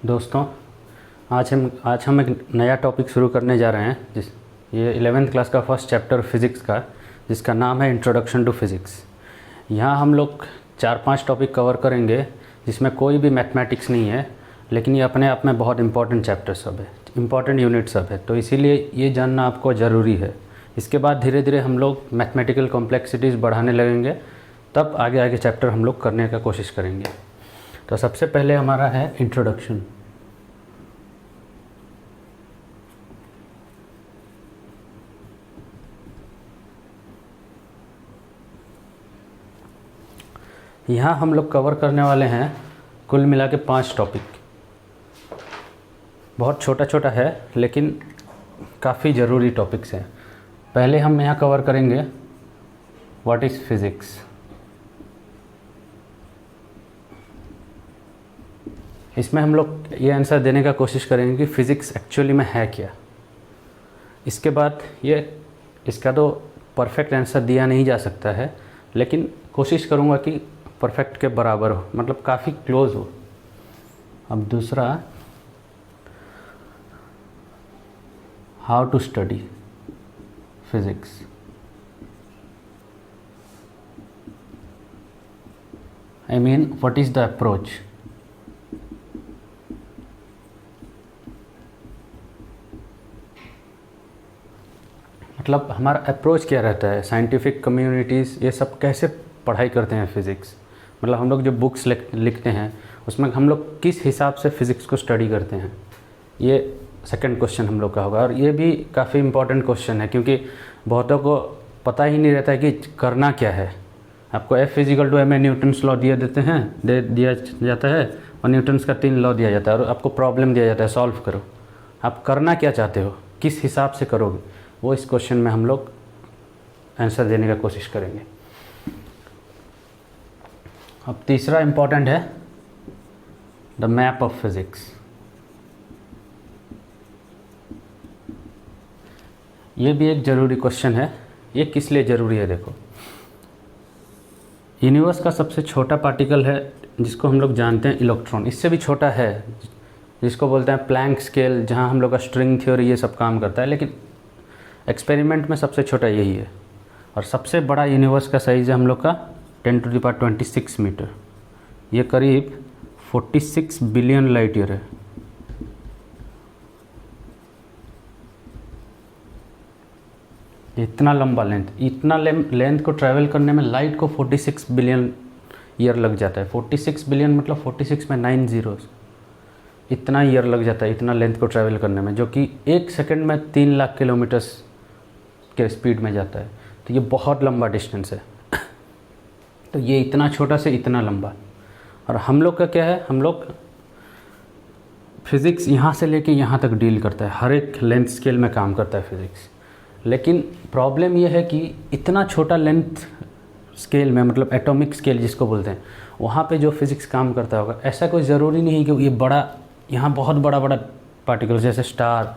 दोस्तों, आज हम एक नया टॉपिक शुरू करने जा रहे हैं। ये 11th क्लास का फर्स्ट चैप्टर फिज़िक्स का, जिसका नाम है इंट्रोडक्शन टू फिज़िक्स। यहाँ हम लोग 4-5 टॉपिक कवर करेंगे, जिसमें कोई भी मैथमेटिक्स नहीं है, लेकिन ये अपने आप में बहुत इंपॉर्टेंट चैप्टर सब है, इंपॉर्टेंट यूनिट सब है। तो इसीलिए ये जानना आपको ज़रूरी है। इसके बाद धीरे धीरे हम लोग मैथमेटिकल कॉम्प्लेक्सिटीज़ बढ़ाने लगेंगे, तब आगे आगे चैप्टर हम लोग करने का कोशिश करेंगे। तो सबसे पहले हमारा है इंट्रोडक्शन। यहाँ हम लोग कवर करने वाले हैं कुल मिला के 5 टॉपिक। बहुत छोटा छोटा है, लेकिन काफ़ी ज़रूरी टॉपिक्स हैं। पहले हम यहाँ कवर करेंगे व्हाट इज़ फिज़िक्स। इसमें हम लोग ये आंसर देने का कोशिश करेंगे कि फ़िज़िक्स एक्चुअली में है क्या। इसके बाद इसका तो परफेक्ट आंसर दिया नहीं जा सकता है, लेकिन कोशिश करूँगा कि परफेक्ट के बराबर हो, मतलब काफ़ी क्लोज हो। अब दूसरा, how to study physics. I mean what is the approach. मतलब हमारा अप्रोच क्या रहता है, साइंटिफिक कम्युनिटीज़ ये सब कैसे पढ़ाई करते हैं फ़िज़िक्स। मतलब हम लोग जो बुक्स लिखते हैं, उसमें हम लोग किस हिसाब से फ़िज़िक्स को स्टडी करते हैं, ये सेकंड क्वेश्चन हम लोग का होगा। और ये भी काफ़ी इंपॉर्टेंट क्वेश्चन है, क्योंकि बहुतों को पता ही नहीं रहता है कि करना क्या है। आपको F = ma न्यूटन्स लॉ दे दिया जाता है, और न्यूटन्स का 3 लॉ दिया जाता है, और आपको प्रॉब्लम दिया जाता है, सॉल्व करो। आप करना क्या चाहते हो, किस हिसाब से करोगे, वो इस क्वेश्चन में हम लोग आंसर देने का कोशिश करेंगे। अब तीसरा इम्पॉर्टेंट है द मैप ऑफ फिज़िक्स। ये भी एक ज़रूरी क्वेश्चन है। ये किस लिए ज़रूरी है, देखो, यूनिवर्स का सबसे छोटा पार्टिकल है जिसको हम लोग जानते हैं इलेक्ट्रॉन। इससे भी छोटा है जिसको बोलते हैं प्लैंक स्केल, जहाँ हम लोग का स्ट्रिंग थ्योरी ये सब काम करता है, लेकिन एक्सपेरिमेंट में सबसे छोटा यही है। और सबसे बड़ा यूनिवर्स का साइज़ है हम लोग का 10⁻26 मीटर। ये करीब 46 बिलियन लाइट ईयर है। इतना लंबा लेंथ को ट्रैवल करने में लाइट को 46 बिलियन ईयर लग जाता है। 46 बिलियन मतलब 46 में 9 ज़ीरोस, इतना ईयर लग जाता है इतना लेंथ को ट्रैवल करने में, जो कि 1 सेकंड में 3 लाख किलोमीटर्स के स्पीड में जाता है। तो ये बहुत लंबा डिस्टेंस है। तो ये इतना छोटा से इतना लंबा। और हम लोग का क्या है, हम लोग फिज़िक्स यहाँ से लेके यहाँ तक डील करता है, हर एक लेंथ स्केल में काम करता है फिज़िक्स। लेकिन प्रॉब्लम ये है कि इतना छोटा लेंथ स्केल में, मतलब एटॉमिक स्केल जिसको बोलते हैं, वहाँ पे जो फिज़िक्स काम करता होगा, ऐसा कोई ज़रूरी नहीं है कि ये बड़ा, यहाँ बहुत बड़ा बड़ा पार्टिकल जैसे स्टार,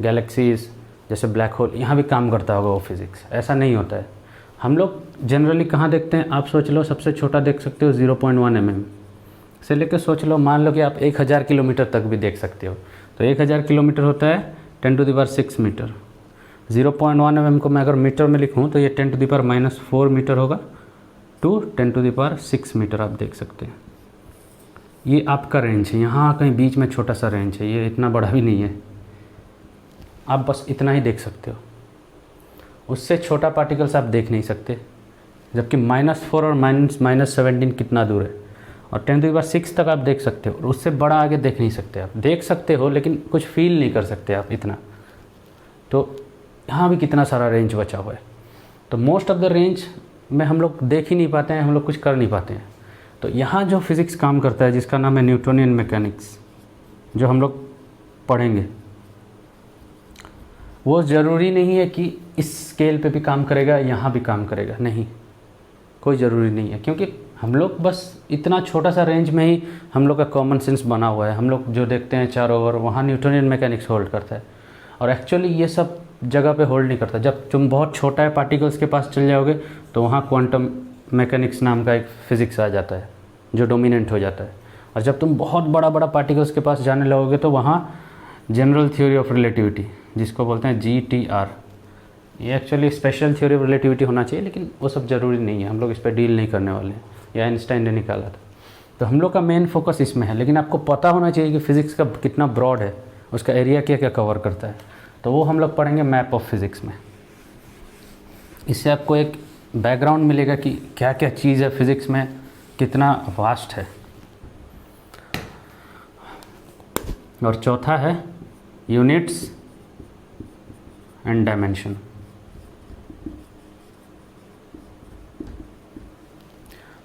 गैलेक्सीज, जैसे ब्लैक होल, यहाँ भी काम करता होगा वो फिज़िक्स। ऐसा नहीं होता है। हम लोग जनरली कहाँ देखते हैं, आप सोच लो, सबसे छोटा देख सकते हो 0.1 mm से लेकर, सोच लो, मान लो कि आप 1000 किलोमीटर तक भी देख सकते हो। तो 1000 किलोमीटर होता है 10⁻6 मीटर। 0.1 mm को मैं अगर मीटर में लिखूँ तो ये 10⁻⁻4 मीटर होगा टू 10⁻6 मीटर। आप देख सकते हैं ये आपका रेंज है। यहाँ कहीं बीच में छोटा सा रेंज है, ये इतना बड़ा भी नहीं है। आप बस इतना ही देख सकते हो, उससे छोटा पार्टिकल्स आप देख नहीं सकते। जबकि -4 और -17 कितना दूर है, और 10⁻6 तक आप देख सकते हो, और उससे बड़ा आगे देख नहीं सकते। आप देख सकते हो, लेकिन कुछ फील नहीं कर सकते आप इतना। तो यहाँ भी कितना सारा रेंज बचा हुआ है। तो मोस्ट ऑफ द रेंज में हम लोग देख ही नहीं पाते हैं, हम लोग कुछ कर नहीं पाते हैं। तो यहाँ जो फिज़िक्स काम करता है, जिसका नाम है न्यूटोनियन मैकेनिक्स, जो हम लोग पढ़ेंगे, वो ज़रूरी नहीं है कि इस स्केल पे भी काम करेगा, यहाँ भी काम करेगा, नहीं, कोई ज़रूरी नहीं है। क्योंकि हम लोग बस इतना छोटा सा रेंज में ही हम लोग का कॉमन सेंस बना हुआ है। हम लोग जो देखते हैं चारों ओर, वहाँ न्यूटोनियन मैकेनिक्स होल्ड करता है। और एक्चुअली ये सब जगह पे होल्ड नहीं करता। जब तुम बहुत छोटा है पार्टिकल्स के पास चल जाओगे, तो वहाँ क्वांटम मैकेनिक्स नाम का एक फ़िज़िक्स आ जाता है, जो डोमिनेंट हो जाता है। और जब तुम बहुत बड़ा बड़ा पार्टिकल्स के पास जाने लगोगे तो वहाँ जनरल थ्योरी ऑफ रिलेटिविटी, जिसको बोलते हैं GTR, ये actually special theory of relativity होना चाहिए, लेकिन वो सब ज़रूरी नहीं है, हम लोग इस पर डील नहीं करने वाले हैं, या आइंस्टाइन ने निकाला था। तो हम लोग का मेन फोकस इसमें है, लेकिन आपको पता होना चाहिए कि फ़िज़िक्स का कितना ब्रॉड है, उसका एरिया क्या क्या कवर करता है। तो वो हम लोग पढ़ेंगे मैप ऑफ फिज़िक्स में। इससे आपको एक बैकग्राउंड मिलेगा कि क्या क्या चीज़ है फ़िज़िक्स में, कितना वास्ट है। और चौथा है यूनिट्स एंड डायमेंशन।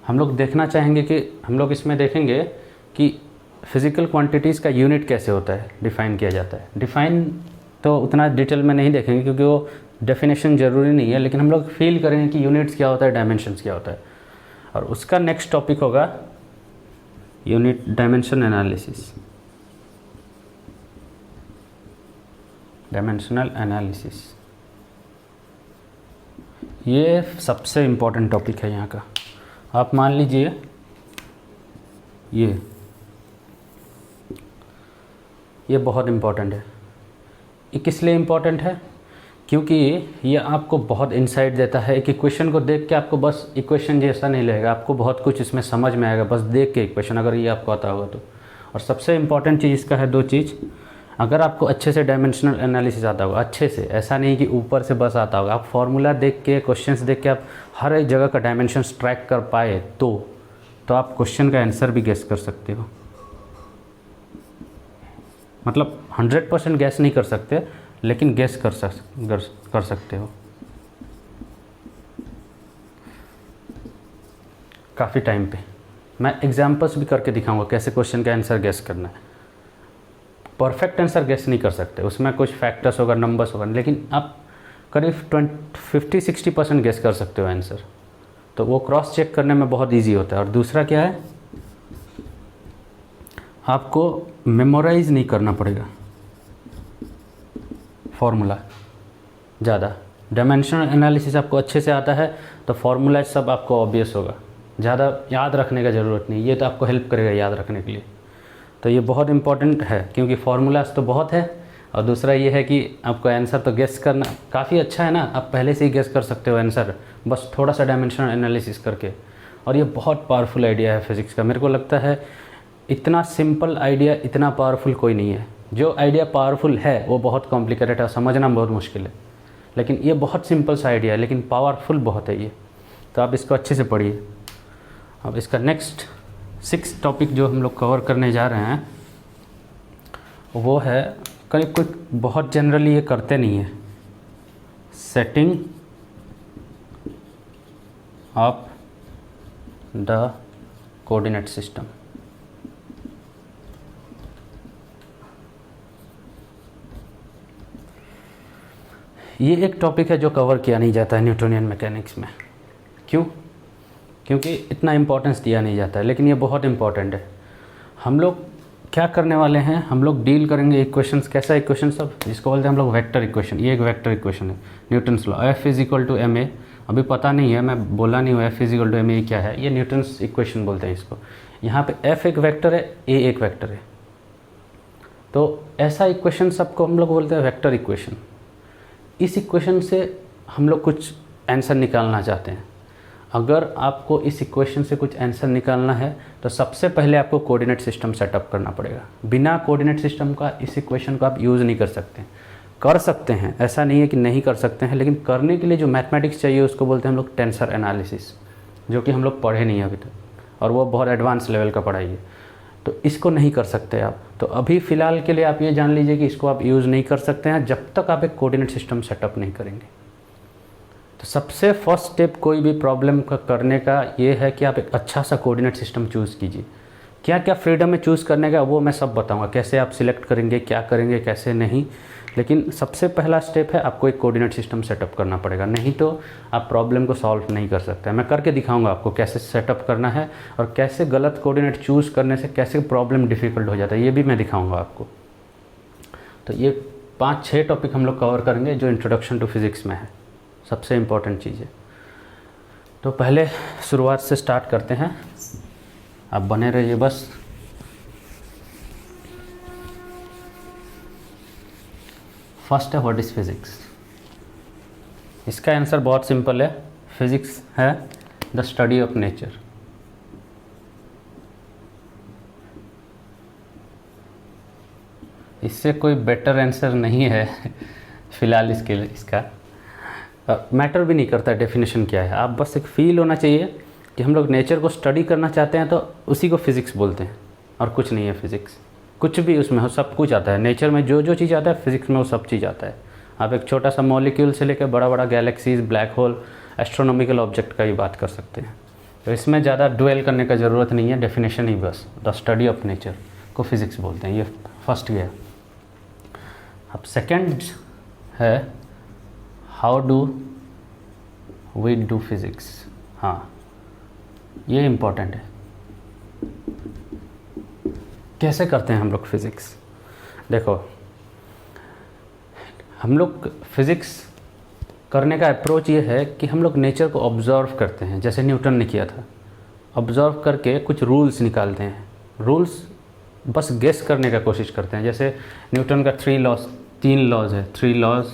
हम लोग देखना चाहेंगे कि हम लोग इसमें देखेंगे कि फिज़िकल क्वांटिटीज़ का यूनिट कैसे होता है, डिफ़ाइन किया जाता है। डिफ़ाइन तो उतना डिटेल में नहीं देखेंगे क्योंकि वो डेफिनेशन ज़रूरी नहीं है, लेकिन हम लोग फील करेंगे कि यूनिट्स क्या होता है, डायमेंशंस क्या होता है। और उसका नेक्स्ट टॉपिक होगा unit dimension analysis, dimensional analysis. ये सबसे इम्पोर्टेंट टॉपिक है यहाँ का। आप मान लीजिए ये बहुत इम्पोर्टेंट है। ये किस लिए इम्पोर्टेंट है? क्योंकि ये आपको बहुत इंसाइट देता है। एक इक्वेशन को देख के आपको बस इक्वेशन जैसा नहीं लगेगा, आपको बहुत कुछ इसमें समझ में आएगा बस देख के इक्वेशन, अगर ये आपको आता होगा तो। और सबसे इम्पॉर्टेंट चीज़ इसका है दो चीज़। अगर आपको अच्छे से डायमेंशनल एनालिसिस आता होगा, अच्छे से, ऐसा नहीं कि ऊपर से बस आता होगा, आप फार्मूला देख के, क्वेश्चंस देख के आप हर एक जगह का डायमेंशन ट्रैक कर पाए तो आप क्वेश्चन का आंसर भी गेस कर सकते हो। मतलब 100% गेस नहीं कर सकते, लेकिन गेस कर सकते हो काफ़ी टाइम पे। मैं एग्जांपल्स भी करके दिखाऊंगा कैसे क्वेश्चन का आंसर गेस करना है। परफेक्ट आंसर गेस नहीं कर सकते, उसमें कुछ फैक्टर्स होगा, नंबर्स होगा, लेकिन आप करीब 50-60% गेस कर सकते हो आंसर। तो वो क्रॉस चेक करने में बहुत इजी होता है। और दूसरा क्या है, आपको मेमोराइज नहीं करना पड़ेगा फॉर्मूला ज़्यादा। डायमेंशनल एनालिसिस आपको अच्छे से आता है तो फॉर्मूला सब आपको ऑब्वियस होगा, ज़्यादा याद रखने का ज़रूरत नहीं। ये तो आपको हेल्प करेगा याद रखने के लिए। तो ये बहुत इंपॉर्टेंट है क्योंकि फार्मूलाज तो बहुत है, और दूसरा ये है कि आपको आंसर तो गेस करना काफ़ी अच्छा है ना, आप पहले से ही गेस कर सकते हो आंसर बस थोड़ा सा डायमेंशनल एनालिसिस करके। और ये बहुत पावरफुल आइडिया है फिज़िक्स का। मेरे को लगता है इतना सिंपल आइडिया इतना पावरफुल कोई नहीं है। जो आइडिया पावरफुल है वो बहुत कॉम्प्लिकेटेड है, समझना बहुत मुश्किल है, लेकिन ये बहुत सिंपल सा आइडिया है, लेकिन पावरफुल बहुत है ये। तो आप इसको अच्छे से पढ़िए। अब इसका नेक्स्ट 6 टॉपिक जो हम लोग कवर करने जा रहे हैं वो है, करीब कोई बहुत जनरली ये करते नहीं है, setting of the coordinate system. ये एक टॉपिक है जो कवर किया नहीं जाता है न्यूटोनियन मैकेनिक्स में। क्यों? क्योंकि इतना इम्पोर्टेंस दिया नहीं जाता है, लेकिन ये बहुत इम्पोर्टेंट है। हम लोग क्या करने वाले हैं, हम लोग डील करेंगे इक्वेशंस। कैसा इक्वेशन सब, जिसको बोलते हैं हम लोग वेक्टर इक्वेशन। ये एक वेक्टर इक्वेशन है, न्यूटन्स लॉ, F = ma। अभी पता नहीं है, मैं बोला नहीं हूँ F = ma क्या है, ये न्यूटन्स इक्वेशन बोलते हैं इसको। यहाँ पे F एक वेक्टर है, A एक वेक्टर है, तो ऐसा इक्वेशन सबको हम लोग बोलते हैं वेक्टर इक्वेशन। इस इक्वेशन से हम लोग कुछ आंसर निकालना चाहते हैं। अगर आपको इस इक्वेशन से कुछ आंसर निकालना है तो सबसे पहले आपको कोऑर्डिनेट सिस्टम सेटअप करना पड़ेगा। बिना कोऑर्डिनेट सिस्टम का इस इक्वेशन को आप यूज़ नहीं कर सकते। कर सकते हैं, ऐसा नहीं है कि नहीं कर सकते हैं, लेकिन करने के लिए जो मैथमेटिक्स चाहिए उसको बोलते हैं हम लोग टेंसर एनालिसिस, जो कि हम लोग पढ़े नहीं अभी तक, और वो बहुत एडवांस लेवल का पढ़ाई है। तो इसको नहीं कर सकते आप। तो अभी फ़िलहाल के लिए आप ये जान लीजिए कि इसको आप यूज़ नहीं कर सकते हैं जब तक आप एक कोऑर्डिनेट सिस्टम सेटअप नहीं करेंगे। तो सबसे फर्स्ट स्टेप कोई भी प्रॉब्लम का करने का ये है कि आप एक अच्छा सा कोऑर्डिनेट सिस्टम चूज़ कीजिए। क्या क्या फ्रीडम है चूज़ करने का वो मैं सब बताऊंगा, कैसे आप सिलेक्ट करेंगे, क्या करेंगे, कैसे नहीं। लेकिन सबसे पहला स्टेप है आपको एक कोऑर्डिनेट सिस्टम सेटअप करना पड़ेगा, नहीं तो आप प्रॉब्लम को सॉल्व नहीं कर सकते। मैं करके दिखाऊंगा आपको कैसे सेटअप करना है और कैसे गलत कोऑर्डिनेट चूज़ करने से कैसे प्रॉब्लम डिफ़िकल्ट हो जाता है, ये भी मैं दिखाऊँगा आपको। तो ये 5-6 टॉपिक हम लोग कवर करेंगे जो इंट्रोडक्शन टू फिज़िक्स में है, सबसे इम्पॉर्टेंट चीज़ है। तो पहले शुरुआत से स्टार्ट करते हैं, आप बने रहिए बस। फर्स्ट है व्हाट इज़ फिज़िक्स। इसका आंसर बहुत सिंपल है, फिज़िक्स है द स्टडी ऑफ नेचर। इससे कोई बेटर आंसर नहीं है फ़िलहाल इसके लिए। इसका मैटर भी नहीं करता डेफिनेशन क्या है, आप बस एक फील होना चाहिए कि हम लोग नेचर को स्टडी करना चाहते हैं तो उसी को फिज़िक्स बोलते हैं, और कुछ नहीं है फिज़िक्स। कुछ भी उसमें हो, सब कुछ आता है नेचर में, जो जो चीज़ आता है फिज़िक्स में वो सब चीज़ आता है। आप एक छोटा सा मॉलिक्यूल से लेकर बड़ा बड़ा galaxies, black hole, astronomical object का ही बात कर सकते हैं। तो इसमें ज़्यादा डुएल करने का ज़रूरत नहीं है, डेफिनेशन ही बस द स्टडी ऑफ नेचर को फिज़िक्स बोलते हैं। ये फर्स्ट गया। अब सेकंड है how do we do physics. हाँ, ये इम्पोर्टेंट है, कैसे करते हैं हम लोग फिज़िक्स। देखो, हम लोग फिज़िक्स करने का अप्रोच ये है कि हम लोग नेचर को ऑब्ज़र्व करते हैं, जैसे न्यूटन ने किया था। ऑब्ज़र्व करके कुछ रूल्स निकालते हैं, रूल्स बस गेस करने का कोशिश करते हैं। जैसे न्यूटन का 3 लॉज है, 3 लॉज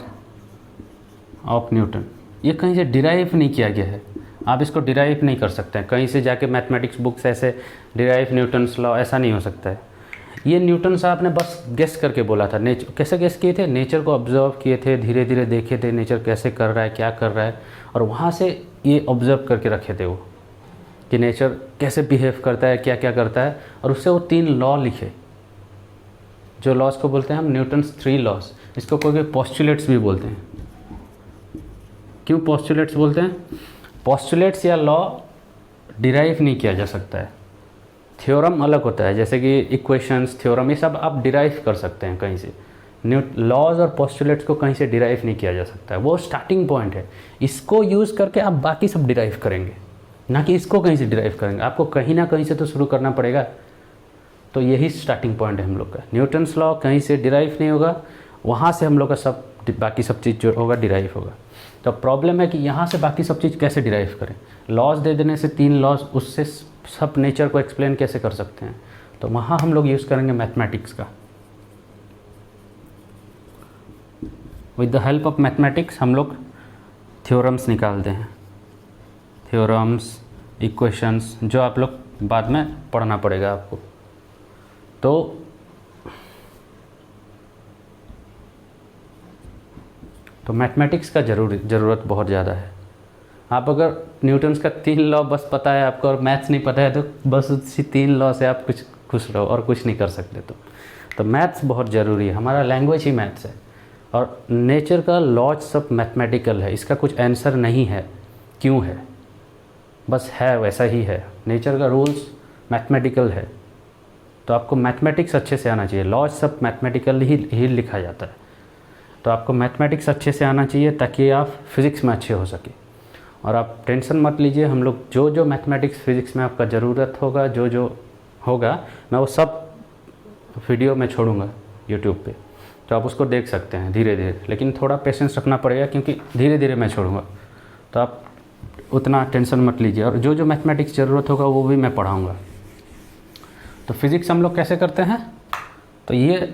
ऑफ न्यूटन। ये कहीं से डिराइव नहीं किया गया है, आप इसको डिराइव नहीं कर सकते हैं कहीं से जाके मैथमेटिक्स बुक्स ऐसे डिराइव न्यूटन्स लॉ, ऐसा नहीं हो सकता है। ये न्यूटन साहब ने बस गेस करके बोला था। नेचर कैसे गेस किए थे, नेचर को ऑब्जर्व किए थे, धीरे धीरे देखे थे नेचर कैसे कर रहा है, क्या कर रहा है, और वहाँ से ये ऑब्जर्व करके रखे थे वो कि नेचर कैसे बिहेव करता है, क्या क्या करता है, और उससे वो 3 लॉ लिखे, जो लॉज को बोलते हैं हम न्यूटन्स 3 लॉज। इसको कोई पोस्टुलेट्स भी बोलते हैं। क्यों पोस्टुलेट्स बोलते हैं? पोस्टुलेट्स या लॉ डिराइव नहीं किया जा सकता है, थ्योरम अलग होता है। जैसे कि इक्वेशंस, थ्योरम, ये सब आप डिराइव कर सकते हैं कहीं से। लॉज और पोस्टुलेट्स को कहीं से डिराइव नहीं किया जा सकता है, वो स्टार्टिंग पॉइंट है। इसको यूज़ करके आप बाकी सब डिराइव करेंगे, ना कि इसको कहीं से डिराइव करेंगे। आपको कहीं ना कहीं से तो शुरू करना पड़ेगा। तो यही स्टार्टिंग पॉइंट है हम लोग का। न्यूटन्स लॉ कहीं से डिराइव नहीं होगा, वहाँ से हम लोग का सब बाकी सब चीज़ जो होगा डिराइव होगा। तो प्रॉब्लम है कि यहाँ से बाकी सब चीज़ कैसे डिराइव करें। लॉज दे देने से 3 लॉज, उससे सब नेचर को एक्सप्लेन कैसे कर सकते हैं। तो वहाँ हम लोग यूज़ करेंगे मैथमेटिक्स का। With the help of mathematics हम लोग थ्योरम्स निकालते हैं, थ्योरम्स, इक्वेशंस, जो आप लोग बाद में पढ़ना पड़ेगा आपको। तो मैथमेटिक्स का ज़रूरत बहुत ज़्यादा है। आप अगर न्यूटन्स का 3 लॉ बस पता है आपको और मैथ्स नहीं पता है तो बस उसी 3 लॉ से आप कुछ खुश रहो और कुछ नहीं कर सकते। तो मैथ्स बहुत ज़रूरी है, हमारा लैंग्वेज ही मैथ्स है। और नेचर का लॉज सब मैथमेटिकल है, इसका कुछ आंसर नहीं है क्यों है, बस है, वैसा ही है। नेचर का रूल्स मैथमेटिकल है, तो आपको मैथमेटिक्स अच्छे से आना चाहिए। लॉज सब मैथमेटिकल ही लिखा जाता है, तो आपको मैथमेटिक्स अच्छे से आना चाहिए ताकि आप फिज़िक्स में अच्छे हो सके। और आप टेंशन मत लीजिए, हम लोग जो जो मैथमेटिक्स फिज़िक्स में आपका ज़रूरत होगा, जो जो होगा, मैं वो सब वीडियो में छोड़ूंगा यूट्यूब पे, तो आप उसको देख सकते हैं धीरे धीरे। लेकिन थोड़ा पेशेंस रखना पड़ेगा क्योंकि धीरे धीरे मैं छोड़ूंगा, तो आप उतना टेंशन मत लीजिए। और जो जो मैथमेटिक्स ज़रूरत होगा वो भी मैं पढ़ाऊँगा। तो फिज़िक्स हम लोग कैसे करते हैं, तो ये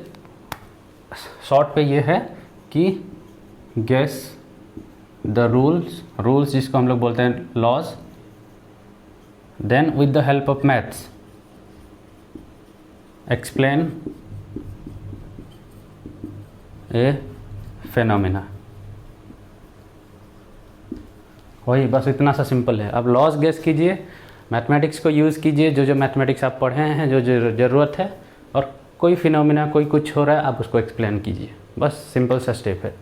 शॉर्ट पे ये है कि गेस द रूल्स जिसको हम लोग बोलते हैं laws, then with the help of maths explain a phenomena. वही बस इतना सा सिंपल है। अब लॉज गेस कीजिए, मैथमेटिक्स को यूज़ कीजिए, जो जो मैथमेटिक्स आप पढ़े हैं, जो जो ज़रूरत है, और कोई फिनोमिना, कोई कुछ हो रहा है, आप उसको एक्सप्लेन कीजिए। बस सिंपल सा स्टेप है,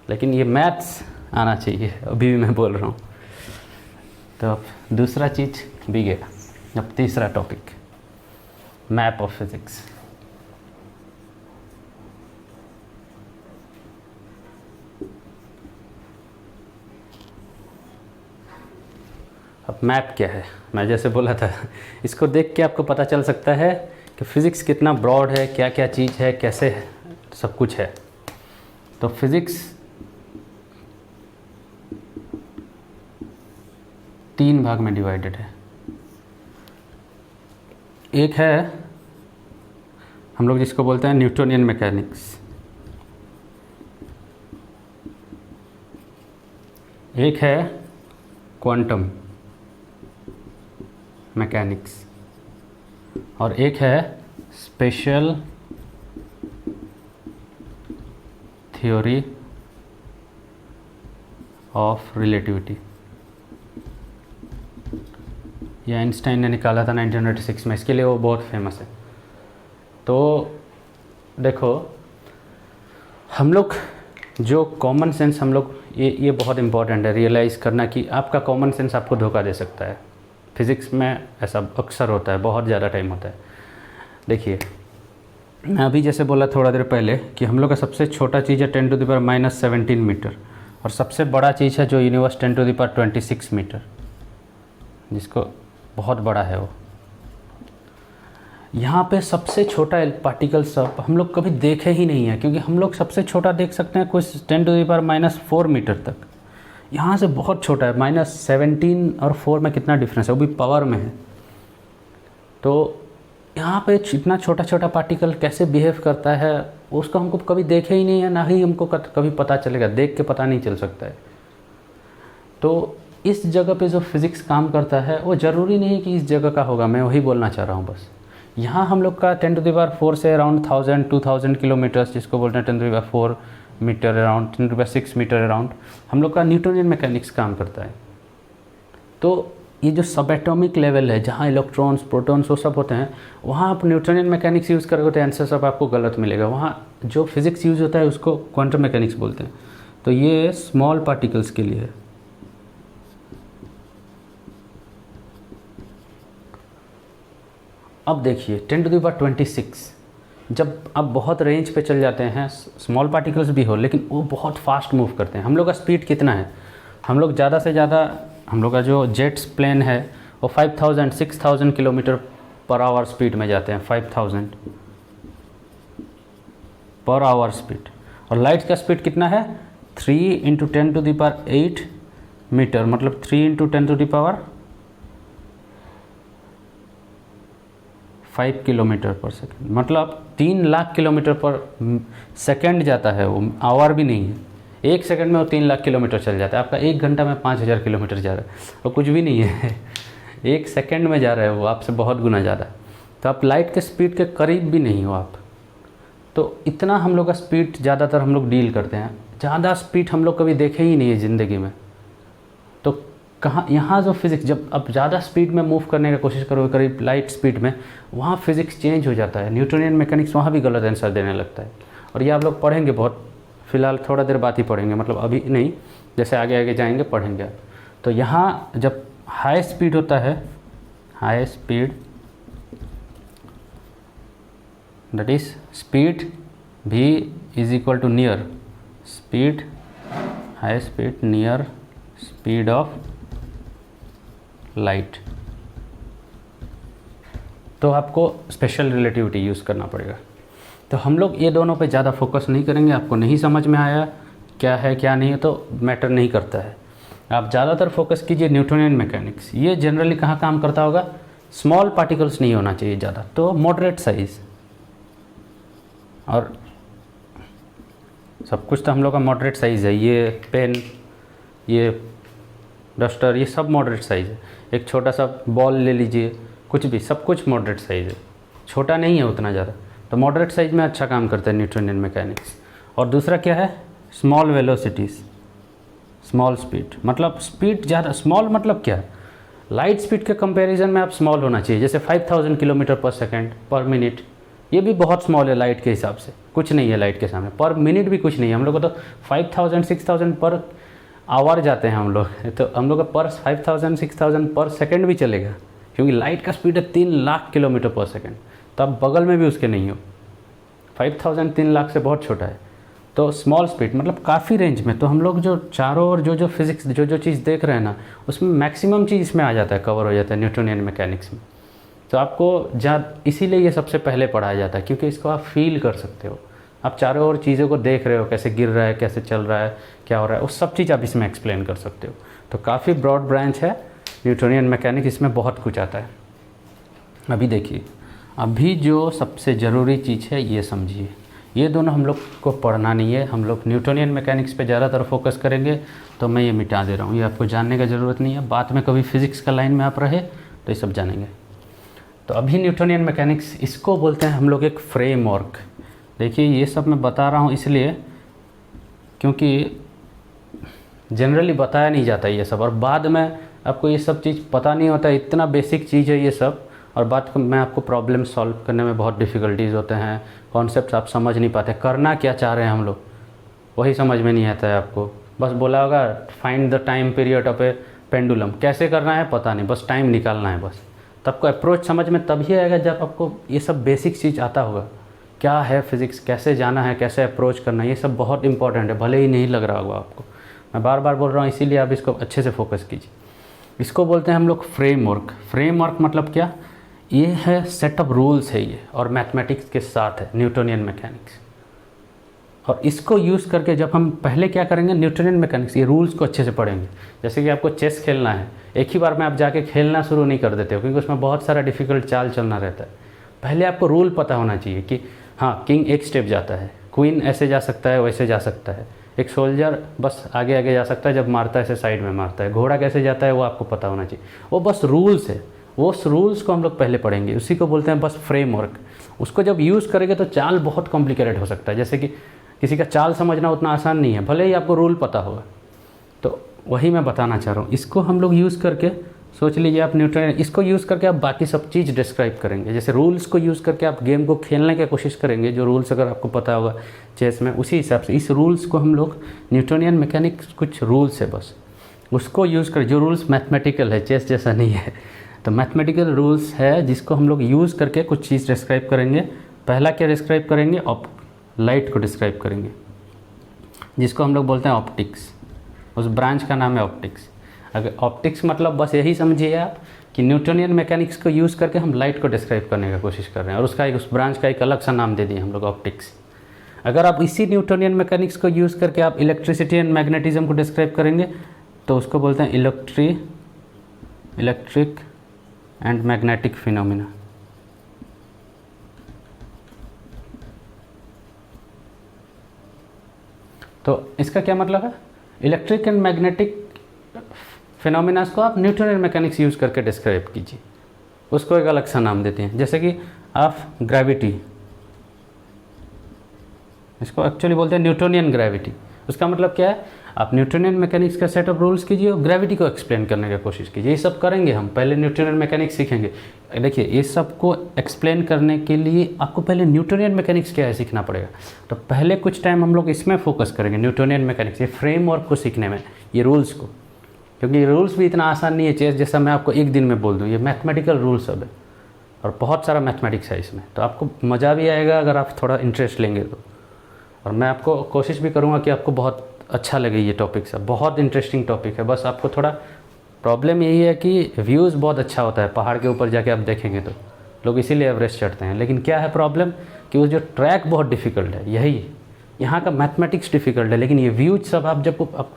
लेकिन ये मैथ्स आना चाहिए, अभी भी मैं बोल रहा हूँ। तो अब दूसरा चीज़ भी गया। अब तीसरा टॉपिक, मैप ऑफ फिज़िक्स। अब मैप क्या है, मैं जैसे बोला था, इसको देख के आपको पता चल सकता है कि फ़िज़िक्स कितना ब्रॉड है, क्या क्या चीज़ है, कैसे है, सब कुछ है। तो फिज़िक्स 3 भाग में डिवाइडेड है। एक है हम लोग जिसको बोलते हैं न्यूटोनियन मैकेनिक्स, एक है क्वांटम मैकेनिक्स और एक है स्पेशल थ्योरी ऑफ रिलेटिविटी। ये आइंस्टाइन ने निकाला था 1996 में, इसके लिए वो बहुत फेमस है। तो देखो, हम लोग जो कॉमन सेंस हम लोग ये बहुत इम्पॉर्टेंट है रियलाइज़ करना कि आपका कॉमन सेंस आपको धोखा दे सकता है। फिज़िक्स में ऐसा अक्सर होता है, बहुत ज़्यादा टाइम होता है। देखिए, मैं अभी जैसे बोला थोड़ा देर पहले कि हम लोग का सबसे छोटा चीज़ है 10⁻⁻17 मीटर और सबसे बड़ा चीज़ है जो यूनिवर्स 10⁻26 मीटर, जिसको बहुत बड़ा है वो। यहाँ पे सबसे छोटा पार्टिकल सब हम लोग कभी देखे ही नहीं है, क्योंकि हम लोग सबसे छोटा देख सकते हैं कुछ 10⁻⁻4 मीटर तक। यहाँ से बहुत छोटा है, -17 और 4 में कितना डिफरेंस है, वो भी पावर में है। तो यहाँ पे इतना छोटा छोटा पार्टिकल कैसे बिहेव करता है उसको हमको कभी देखे ही नहीं है, ना ही हमको कभी पता चलेगा, देख के पता नहीं चल सकता है। तो इस जगह पे जो फिज़िक्स काम करता है वो ज़रूरी नहीं कि इस जगह का होगा, मैं वही बोलना चाह रहा हूँ बस। यहाँ हम लोग का 10⁻4 से अराउंड 1000-2000 किलोमीटर्स, जिसको बोलते हैं 10⁻4 मीटर अराउंड, 10⁻6 मीटर अराउंड, हम लोग का न्यूटोनियन मैकेनिक्स काम करता है। तो ये जो सब एटॉमिक लेवल है जहाँ इलेक्ट्रॉन्स प्रोटॉन्स वो सब होते हैं, वहाँ आप न्यूटोनियन मैकेनिक्स यूज़ करोगे तो आंसर सब आपको गलत मिलेगा। वहाँ जो फिज़िक्स यूज़ होता है उसको क्वांटम मैकेनिक्स बोलते हैं। तो ये स्मॉल पार्टिकल्स के लिए है। अब देखिए 10⁻26, जब आप बहुत रेंज पे चल जाते हैं, स्मॉल पार्टिकल्स भी हो लेकिन वो बहुत फास्ट मूव करते हैं। हम लोग का स्पीड कितना है, हम लोग ज़्यादा से ज़्यादा, हम लोग का जो जेट्स प्लेन है वो 5000-6000 किलोमीटर पर आवर स्पीड में जाते हैं, 5000 पर आवर स्पीड। और लाइट का स्पीड कितना है, 3 × 10⁸ मीटर, मतलब 3 × 10⁵ किलोमीटर पर सेकेंड, मतलब 3 लाख किलोमीटर पर सेकेंड जाता है वो, आवर भी नहीं है। 1 सेकंड में वो 3 लाख किलोमीटर चल जाता है। आपका 1 घंटा में 5000 किलोमीटर जा रहा है, वो कुछ भी नहीं है। 1 सेकंड में जा रहा है वो, आपसे बहुत गुना ज़्यादा। तो आप लाइट के स्पीड के करीब भी नहीं हो आप। तो इतना हम लोग का स्पीड ज़्यादातर हम लोग डील करते हैं। ज़्यादा स्पीड हम लोग कभी देखे ही नहीं है ज़िंदगी में। तो कहाँ, यहाँ जो फिज़िक्स, जब आप ज़्यादा स्पीड में मूव करने की कोशिश करोगे करीब लाइट स्पीड में, वहाँ फिज़िक्स चेंज हो जाता है। न्यूटोनियन मैकेनिक्स वहाँ भी गलत आंसर देने लगता है। और ये आप लोग पढ़ेंगे, बहुत फ़िलहाल थोड़ा देर बाद ही पढ़ेंगे, मतलब अभी नहीं, जैसे आगे आगे जाएंगे पढ़ेंगे। तो यहाँ जब हाई स्पीड होता है, high speed that is speed v = near speed, high speed near speed of light, तो आपको स्पेशल रिलेटिविटी यूज़ करना पड़ेगा। तो हम लोग ये दोनों पे ज़्यादा फोकस नहीं करेंगे। आपको नहीं समझ में आया क्या है क्या नहीं है तो मैटर नहीं करता है। आप ज़्यादातर फोकस कीजिए न्यूटोनियन मैकेनिक्स। ये जनरली कहाँ काम करता होगा, स्मॉल पार्टिकल्स नहीं होना चाहिए ज़्यादा, तो मॉडरेट साइज़, और सब कुछ तो हम लोग का मॉडरेट साइज़ है। ये पेन, ये डस्टर, ये सब मॉडरेट साइज़ है। एक छोटा सा बॉल ले लीजिए, कुछ भी, सब कुछ मॉडरेट साइज़ है, छोटा नहीं है उतना ज़्यादा। तो मॉडरेट साइज़ में अच्छा काम करता है न्यूटोनियन मैकेनिक्स। और दूसरा क्या है, स्मॉल वेलोसिटीज़, स्मॉल स्पीड, मतलब स्पीड ज़्यादा, स्मॉल मतलब क्या, लाइट स्पीड के कंपैरिजन में आप स्मॉल होना चाहिए। जैसे 5000 किलोमीटर पर सेकंड पर मिनट, ये भी बहुत स्मॉल है लाइट के हिसाब से, कुछ नहीं है लाइट के सामने। पर मिनट भी कुछ नहीं है, हम लोग को तो 5000-6000 पर आवर जाते हैं हम लोग, तो हम लोग का पर 5000-6000 पर सेकंड भी चलेगा, क्योंकि लाइट का स्पीड है 3 लाख किलोमीटर पर सेकंड। तो आप बगल में भी उसके नहीं हो, 5000 3 लाख से बहुत छोटा है। तो स्मॉल स्पीड मतलब काफ़ी रेंज में। तो हम लोग जो चारों ओर जो फिज़िक्स जो चीज़ देख रहे हैं ना, उसमें मैक्सिमम चीज़ इसमें आ जाता है, कवर हो जाता है न्यूटोनियन मैकेनिक्स में। तो आपको इसीलिए ये सबसे पहले पढ़ाया जाता है, क्योंकि इसको आप फील कर सकते हो। आप चारों ओर चीज़ों को देख रहे हो, कैसे गिर रहा है, कैसे चल रहा है, क्या हो रहा है, वो सब चीज़ आप इसमें एक्सप्लेन कर सकते हो। तो काफ़ी ब्रॉड ब्रांच है न्यूटोनियन मैकेनिक्स, इसमें बहुत कुछ आता है। अभी देखिए, अभी जो सबसे ज़रूरी चीज़ है ये समझिए, ये दोनों हम लोग को पढ़ना नहीं है, हम लोग न्यूटोनियन मैकेनिक्स पे ज़्यादातर फोकस करेंगे। तो मैं ये मिटा दे रहा हूँ, ये आपको जानने का ज़रूरत नहीं है। बाद में कभी फिज़िक्स का लाइन में आप रहे तो ये सब जानेंगे। तो अभी न्यूटोनियन मैकेनिक्स, इसको बोलते हैं हम लोग एक फ्रेमवर्क। देखिए ये सब मैं बता रहा हूँ इसलिए क्योंकि जनरली बताया नहीं जाता ये सब, और बाद में आपको ये सब चीज़ पता नहीं होता, इतना बेसिक चीज़ है ये सब, और बाद में आपको प्रॉब्लम सॉल्व करने में बहुत डिफ़िकल्टीज़ होते हैं, कॉन्सेप्ट आप समझ नहीं पाते, करना क्या चाह रहे हैं हम लोग वही समझ में नहीं आता है आपको। बस बोला होगा find the time period of A pendulum, कैसे करना है पता नहीं, बस टाइम निकालना है बस। तब को अप्रोच समझ में तभी आएगा जब आपको ये सब बेसिक चीज़ आता होगा, क्या है फिज़िक्स, कैसे जाना है, कैसे अप्रोच करना है, ये सब बहुत इंपॉर्टेंट है, भले ही नहीं लग रहा होगा आपको। मैं बार बार बोल रहा हूँ, इसीलिए आप इसको अच्छे से फोकस कीजिए। इसको बोलते हैं हम लोग फ्रेमवर्क। फ्रेमवर्क मतलब क्या, ये है सेट ऑफ रूल्स है ये, और मैथमेटिक्स के साथ है न्यूटोनियन मैकेनिक्स। और इसको यूज़ करके जब हम पहले क्या करेंगे, न्यूटोनियन मैकेनिक्स ये रूल्स को अच्छे से पढ़ेंगे। जैसे कि आपको चेस खेलना है, एक ही बार में आप जाके खेलना शुरू नहीं कर देते हो, क्योंकि उसमें बहुत सारा डिफ़िकल्ट चाल चलना रहता है। पहले आपको रूल पता होना चाहिए कि हाँ किंग एक स्टेप जाता है, क्वीन ऐसे जा सकता है, वैसे जा सकता है, एक सोल्जर बस आगे आगे जा सकता है, जब मारता है ऐसे साइड में मारता है, घोड़ा कैसे जाता है वो आपको पता होना चाहिए। वो बस रूल्स है, वो रूल्स को हम लोग पहले पढ़ेंगे, उसी को बोलते हैं बस फ्रेमवर्क। उसको जब यूज़ करेंगे तो चाल बहुत कॉम्प्लिकेटेड हो सकता है, जैसे कि किसी का चाल समझना उतना आसान नहीं है, भले ही आपको रूल पता होगा। तो वही मैं बताना चाह रहा हूँ, इसको हम लोग यूज़ करके, सोच लीजिए आप न्यूटन, इसको यूज़ करके आप बाकी सब चीज़ डिस्क्राइब करेंगे। जैसे रूल्स को यूज़ करके आप गेम को खेलने की कोशिश करेंगे, जो रूल्स अगर आपको पता होगा चेस में, उसी हिसाब से इस रूल्स को हम लोग, न्यूटोनियन मैकेनिक्स कुछ रूल्स है बस, उसको यूज़ कर, जो रूल्स मैथमेटिकल है, चेस जैसा नहीं है। तो मैथमेटिकल रूल्स है जिसको हम लोग यूज़ करके कुछ चीज़ डिस्क्राइब करेंगे। पहला क्या डिस्क्राइब करेंगे, लाइट को डिस्क्राइब करेंगे, जिसको हम लोग बोलते हैं ऑप्टिक्स। उस ब्रांच का नाम है ऑप्टिक्स। अगर ऑप्टिक्स मतलब बस यही समझिए आप कि न्यूटोनियन मैकेनिक्स को यूज़ करके हम लाइट को डिस्क्राइब करने की कोशिश कर रहे हैं, और उसका एक, उस ब्रांच का एक अलग सा नाम दे दिए हम लोग ऑप्टिक्स। अगर आप इसी न्यूटोनियन मैकेनिक्स को यूज़ करके आप इलेक्ट्रिसिटी एंड मैग्नेटिज्म को डिस्क्राइब करेंगे तो उसको बोलते हैं इलेक्ट्रिक एंड मैग्नेटिक फिनोमिना। तो इसका क्या मतलब है, इलेक्ट्रिक एंड मैग्नेटिक फिनोमिनास को आप न्यूटोनियन मैकेनिक्स यूज़ करके डिस्क्राइब कीजिए, उसको एक अलग सा नाम देते हैं। जैसे कि आप ग्रेविटी, इसको एक्चुअली बोलते हैं न्यूटोनियन ग्रेविटी। उसका मतलब क्या है, आप न्यूटोनियन मैकेनिक्स का सेट ऑफ रूल्स कीजिए और ग्रेविटी को एक्सप्लेन करने की कोशिश कीजिए। ये सब करेंगे हम, पहले न्यूटोनियन मैकेनिक्स सीखेंगे। देखिए ये सब को एक्सप्लेन करने के लिए आपको पहले न्यूटोनियन मैकेनिक्स क्या है सीखना पड़ेगा। तो पहले कुछ टाइम हम लोग इसमें फोकस करेंगे, न्यूटोनियन मैकेनिक्स, ये फ्रेमवर्क को सीखने में, ये रूल्स को, क्योंकि ये रूल्स भी इतना आसान नहीं है चेस जैसा मैं आपको एक दिन में बोल दूँ। ये मैथमेटिकल रूल्स सब है और बहुत सारा मैथमेटिक्स है इसमें, तो आपको मज़ा भी आएगा अगर आप थोड़ा इंटरेस्ट लेंगे तो। और मैं आपको कोशिश भी करूँगा कि आपको बहुत अच्छा लगे ये टॉपिक सब, बहुत इंटरेस्टिंग टॉपिक है। बस आपको थोड़ा प्रॉब्लम यही है कि व्यूज़ बहुत अच्छा होता है, पहाड़ के ऊपर जाके आप देखेंगे तो लोग इसीलिए एवरेस्ट चढ़ते हैं। लेकिन क्या है प्रॉब्लम कि वो जो ट्रैक बहुत डिफ़िकल्ट है, यही यहाँ का मैथमेटिक्स डिफ़िकल्ट है। लेकिन ये व्यूज सब आप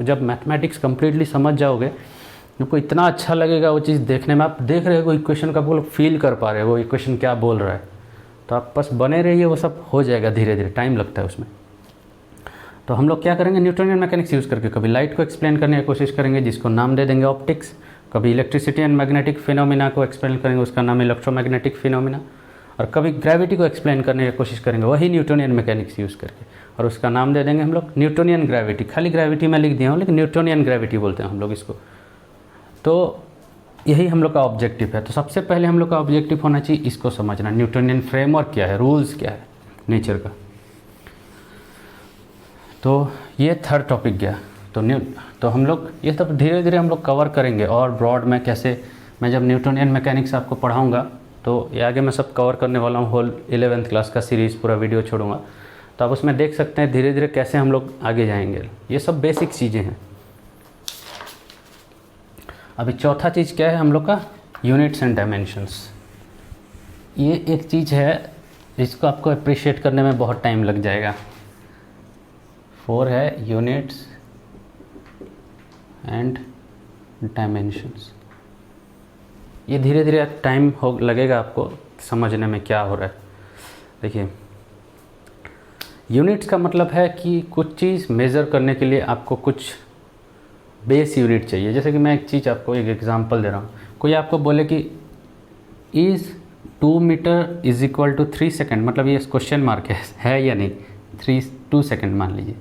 जब मैथमेटिक्स कम्प्लीटली समझ जाओगे, आपको इतना अच्छा लगेगा वो चीज़ देखने में। आप देख रहे हो इक्वेशन का, आप फील कर पा रहे हो वो इक्वेशन क्या बोल रहा है, तो आप बस बने रहिए, वो सब हो जाएगा धीरे धीरे, टाइम लगता है उसमें। तो हम लोग क्या करेंगे, न्यूटोनियन मैकेनिक्स यूज़ करके कभी लाइट को एक्सप्लेन करने की कोशिश करेंगे, जिसको नाम दे देंगे ऑप्टिक्स। कभी इलेक्ट्रिसिटी एंड मैग्नेटिक फिनोमिना को एक्सप्लेन करेंगे, उसका नाम इलेक्ट्रोमैग्नेटिक फिनोमिना। और कभी ग्रेविटी को एक्सप्लेन करने की कोशिश करेंगे वही न्यूटोनियन मैकेनिक्स यूज़ करके, और उसका नाम दे देंगे हम लोग न्यूटोनियन ग्रेविटी। खाली ग्रेविटी में लिख दिया हूँ, लेकिन न्यूटोनियन ग्रेविटी बोलते हैं हम लोग इसको। तो यही हम लोग का ऑब्जेक्टिव है। तो सबसे पहले हम लोग का ऑब्जेक्टिव होना चाहिए इसको समझना, न्यूटोनियन फ्रेमवर्क क्या है, रूल्स क्या है नेचर का। तो ये थर्ड टॉपिक गया। तो हम लोग ये सब धीरे धीरे हम लोग कवर करेंगे, और ब्रॉड में कैसे, मैं जब न्यूटोनियन मैकेनिक्स आपको पढ़ाऊँगा तो ये आगे मैं सब कवर करने वाला हूँ। होल 11th क्लास का सीरीज़ पूरा वीडियो छोड़ूंगा, तो आप उसमें देख सकते हैं धीरे धीरे कैसे हम लोग आगे जाएंगे। ये सब बेसिक चीज़ें हैं। अभी चौथा चीज़ क्या है हम लोग का, यूनिट्स एंड डायमेंशंस। ये एक चीज़ है जिसको आपको अप्रिशिएट करने में बहुत टाइम लग जाएगा। 4 है यूनिट्स एंड डायमेंशंस। ये धीरे धीरे टाइम लगेगा आपको समझने में क्या हो रहा है। देखिए यूनिट्स का मतलब है कि कुछ चीज़ मेज़र करने के लिए आपको कुछ बेस यूनिट चाहिए। जैसे कि मैं एक चीज़ आपको एक एग्जांपल दे रहा हूँ, कोई आपको बोले कि is 2 metre is equal to 3 second, मतलब ये क्वेश्चन मार्क है या नहीं, 2 सेकेंड मान लीजिए,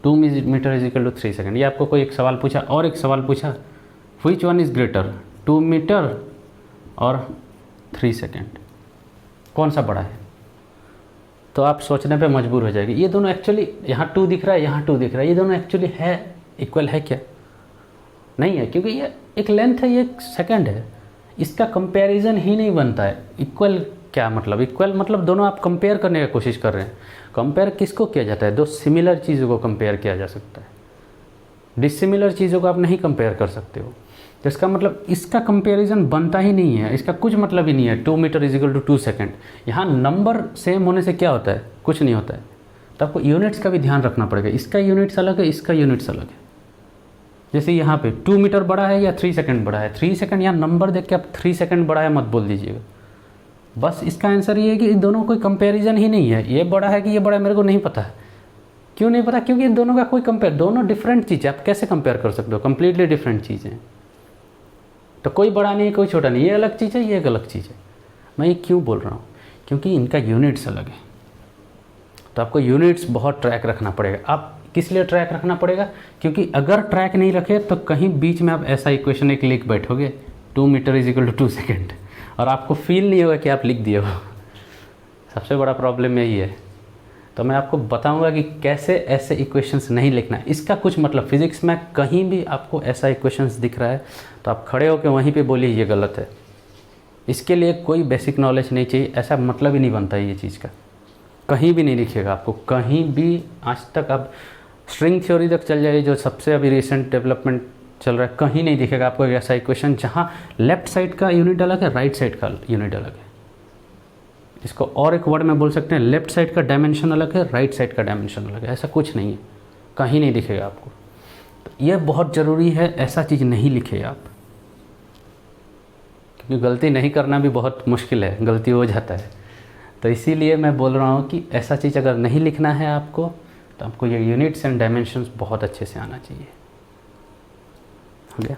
2 metre is equal to 3 second. ये आपको कोई एक सवाल पूछा और एक सवाल पूछा, which one is greater, 2 metre और 3 सेकेंड, कौन सा बड़ा है? तो आप सोचने पे मजबूर हो जाएगी, ये दोनों एक्चुअली, यहाँ 2 दिख रहा है, यहाँ 2 दिख रहा है, ये दोनों एक्चुअली है इक्वल है क्या? नहीं है, क्योंकि ये एक लेंथ है, ये एक सेकंड है, इसका कंपैरिजन ही नहीं बनता है। इक्वल क्या मतलब? इक्वल मतलब दोनों आप कंपेयर करने की कोशिश कर रहे हैं। कंपेयर किसको किया जाता है? दो सिमिलर चीज़ों को कंपेयर किया जा सकता है, डिसिमिलर चीज़ों को आप नहीं कंपेयर कर सकते हो। तो इसका मतलब इसका कंपैरिजन बनता ही नहीं है, इसका कुछ मतलब ही नहीं है। 2 metre is equal to 2 second, यहाँ नंबर सेम होने से क्या होता है? कुछ नहीं होता है। तो आपको यूनिट्स का भी ध्यान रखना पड़ेगा, इसका यूनिट्स अलग है, इसका यूनिट्स अलग है। जैसे यहाँ पे 2 मीटर बड़ा है या 3 सेकंड बड़ा है, 3 सेकंड यहाँ नंबर देख के आप 3 सेकंड बड़ा है मत बोल दीजिएगा। बस इसका आंसर ये है कि इन दोनों कोई कंपैरिजन ही नहीं है, ये बड़ा है कि ये बड़ा है मेरे को नहीं पता है। क्यों नहीं पता? क्योंकि इन दोनों का कोई कंपेयर, दोनों डिफरेंट चीज़ है, आप कैसे कंपेयर कर सकते हो? कंप्लीटली डिफरेंट चीज़ें। तो कोई बड़ा नहीं है कोई छोटा नहीं, ये अलग चीज़ है, ये एक अलग चीज़ है। मैं ये क्यों बोल रहा हूँ? क्योंकि इनका यूनिट्स अलग है। तो आपको यूनिट्स बहुत ट्रैक रखना पड़ेगा। आप किस लिए ट्रैक रखना पड़ेगा? क्योंकि अगर ट्रैक नहीं रखे तो कहीं बीच में आप ऐसा इक्वेशन एक लिख बैठोगे, 2 metre is equal to 2 second, और आपको फील नहीं होगा कि आप लिख दिए हो। सबसे बड़ा प्रॉब्लम यही है। तो मैं आपको बताऊंगा कि कैसे ऐसे इक्वेशंस नहीं लिखना है। इसका कुछ मतलब फिज़िक्स में कहीं भी आपको ऐसा इक्वेशंस दिख रहा है तो आप खड़े होकर वहीं पे बोलिए ये गलत है। इसके लिए कोई बेसिक नॉलेज नहीं चाहिए, ऐसा मतलब ही नहीं बनता है ये चीज़ का। कहीं भी नहीं लिखेगा आपको, कहीं भी। आज तक आप स्ट्रिंग थ्योरी तक चल जाइए, जो सबसे अभी रिसेंट डेवलपमेंट चल रहा है, कहीं नहीं दिखेगा आपको एक ऐसा इक्वेशन जहाँ लेफ्ट साइड का यूनिट अलग है, राइट साइड का यूनिट अलग है। इसको और एक वर्ड में बोल सकते हैं, लेफ्ट साइड का डायमेंशन अलग है, राइट साइड का डायमेंशन अलग है। ऐसा कुछ नहीं है, कहीं नहीं दिखेगा आपको। तो यह बहुत ज़रूरी है, ऐसा चीज़ नहीं लिखे आप, क्योंकि गलती नहीं करना भी बहुत मुश्किल है, गलती हो जाता है। तो इसीलिए मैं बोल रहा हूँ कि ऐसा चीज़ अगर नहीं लिखना है आपको, तो आपको ये यूनिट्स एंड डायमेंशंस बहुत अच्छे से आना चाहिए। हो गया?